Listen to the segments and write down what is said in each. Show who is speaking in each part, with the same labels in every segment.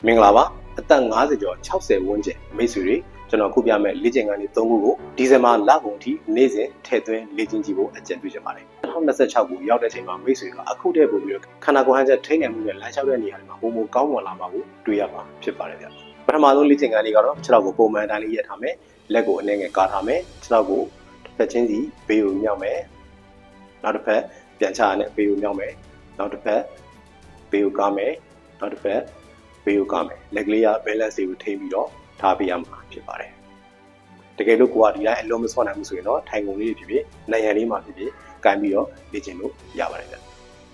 Speaker 1: မင်္ဂလာပါအသက်50ကျော်60ဝန်းကျင်မိတ်ဆွေတွေကျွန်တော်ခုပြမဲ့လေ့ကျင့်ခန်းလေး3ခုကိုဒီဇင်ဘာလကုန်ထိနေ့စဉ်ထည့်သွင်းလေ့ကျင့်ကြည့်ဖို့အကြံပြုချင်ပါတယ်2026ကိုရောက်တဲ့ချိန်မှာမိတ်ဆွေကအခုတည်းပို့ပြီးခန္ဓာကိုယ်ဟန်ချက်ထိန်းနိုင်မှုနဲ့လမ်းလျှောက်တဲ့နေရာတွေမှာပုံကောင်းဝင်လာမှာကိုတွေ့ရမှာဖြစ်ပါတယ်ဗျပထမဆုံးလေ့ကျင့်ခန်းလေးကတော့ခြေထောက်ကိုပုံမှန်တိုင်းလေးရက်ထားမယ်လက်ကိုအနည်းငယ်ကာထားမယ်ခြေထောက်ကိုတစ်ဖက်ချင်းစီဘေးကိုမြောက်မယ်နောက်တစ်ဖက်ပြန်ချရနဲ့ဘေးကိုမြောက်မယ်နောက်တစ်ဖက်ဘေးကိုကားမယ်နောက်တစ်ဖက်ဘေးကိုကားမယ်လက်ကလေးက balance ကိုထိန်းပြီးတော့ထားပေးရမှာဖြစ်ပါတယ်တကယ်လို့ကိုကဒီတိုင်းအလုံးမစွမ်းနိုင်ဘူးဆိုရင်တော့ထိုင်ကုန်လေးဖြစ်ဖြစ်နိုင်ရန်လေးမှာဖြစ်ဖြစ်ကန်ပြီးတော့လေ့ကျင့်လို့ရပါတယ်ဗျ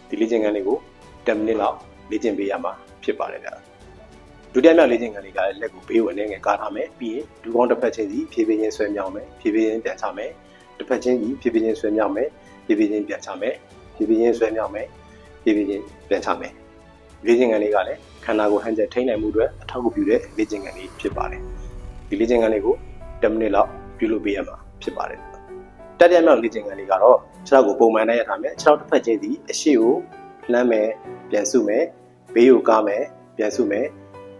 Speaker 1: ဒီလေ့ကျင့်ခန်းလေးကို10မိနစ်လောက်လေ့ကျင့်ပေးရမှာဖြစ်ပါတယ်ဗျဒုတိယမြောက်လေ့ကျင့်ခန်းလေးကလက်ကိုဘေးကိုအနေငယ်ကားထားမယ်ပြီးရင်ဒူကောင်းတစ်ဖက်ချင်းစီဖြည်းဖြည်းချင်းဆွဲမြောက်မယ်ဖြည်းဖြည်းချင်းပြန်ချမယ်တစ်ဖက်ချင်းစီဖြည်းဖြည်းချင်းဆွဲမြောက်မယ်ဖြည်းဖြည်းချင်းပြန်ချမယ်ဖြည်းဖြည်းချင်းဆွဲမြောက်မယ်ဖြည်းဖြည်းချင်းပြန်ချမယ်လေ့ကျင့်ခန်းလေးကလည်းခန္ဓာကိုယ်ဟန်ချက်ထိန်းနိုင်မှုအတွက်အထောက်အကူပြုတဲ့လေ့ကျင့်ခန်းလေးဖြစ်ပါတယ်ဒီလေ့ကျင့်ခန်းလေးကို10မိနစ်လောက်ပြုလုပ်ပေးရမှာဖြစ်ပါတယ်တတိယမြောက်လေ့ကျင့်ခန်းလေးကတော့ခြေထောက်ကိုပုံမှန်တိုင်းရထားမယ်ခြေထောက်တစ်ဖက်ချင်းစီအရှိကိုလှမ်းမယ်ပြန်စုမယ်ဘေးကိုကားမယ်ပြန်စုမယ်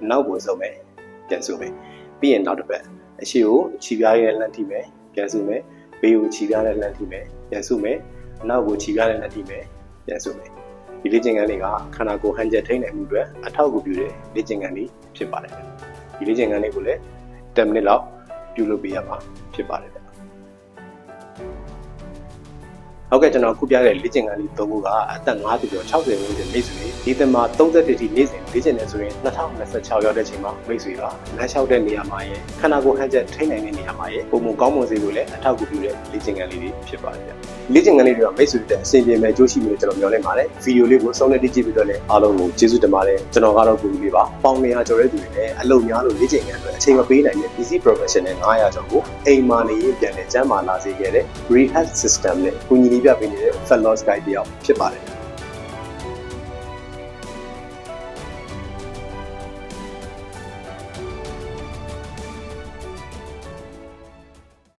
Speaker 1: နောက်ကိုစုံမယ်ပြန်စုမယ်ပြီးရင်နောက်တစ်ဖက်အရှိကိုခြေပြားရဲ့လှမ်းထိမယ်ပြန်စုမယ်ဘေးကိုခြေပြားရဲ့လှမ်းထိမယ်ပြန်စုမယ်နောက်ကိုခြေပြားရဲ့လှမ်းထိမယ်ပြန်စုမယ်ဒီလေ့ကျင့်ခန်းလေးကခန္ဓာကိုယ်ဟန်ချက်ထိန်းနိုင်မှုအတွက်အထောက်အကူပြုတဲ့လေ့ကျင့်ခန်းလေးဖြစ်ပါတယ်ဒီလေ့ကျင့်ခန်းလေးကိုလည်း10မိနစ်လောက်ပြုလုပ်ပေးရမှာဖြစ်ပါတယ်ဟုတ်ကဲ့ကျွန်တော်ခုပြတဲ့လေ့ကျင့်ခန်းလေး3ခုကအသက်50ကျော်60ဝန်းကျင်မိတ်ဆွေဒီသင်မှာ31ထိနေ့စဉ်လေ့ကျင့်နေဆိုရင်2026ရောက်တဲ့ချိန်မှာမိတ်ဆွေကလမ်းလျှောက်တဲ့နေရာမှာရဲ့ခန္ဓာကိုယ်ဟန်ချက်ထိန်းနိုင်တဲ့နေရာမှာရဲ့ပုံကောင်းမွန်စေဖို့လည်းအထောက်အကူပြုတဲ့လေ့ကျင့်ခန်းလေးတွေဖြစ်ပါတယ်ဗျလေ့ကျင့်ခန်းလေးတွေကမိတ်ဆွေတွေအဆင်ပြေမဲ့ကြိုးရှိမယ်ကျွန်တော်မျှော်လင့်ပါတယ်ဗီဒီယိုလေးကိုစောင့်နေကြည့်ပြီးတော့လည်းအားလုံးကိုကျေးဇူးတင်ပါတယ်ကျွန်တော်ကတော့ကိုကြီးလေးပါပေါင်နေရာကျော်တဲ့သူတွေလည်းအလုပ်များလို့လေ့ကျင့်ခန်းအတွက်အချိန်မပေးနိုင်တဲ့ PC professional 900ကျော်ကိုအိမ်မှာနေရင်ပြန်လည်ကျန်းမာလာစေခဲ့တဲ့ Rehab System နဲ့ကိုကြီးလေးပြပေးနေတဲ့ Fat Loss Guide တယောက်ဖြစ်ပါတယ်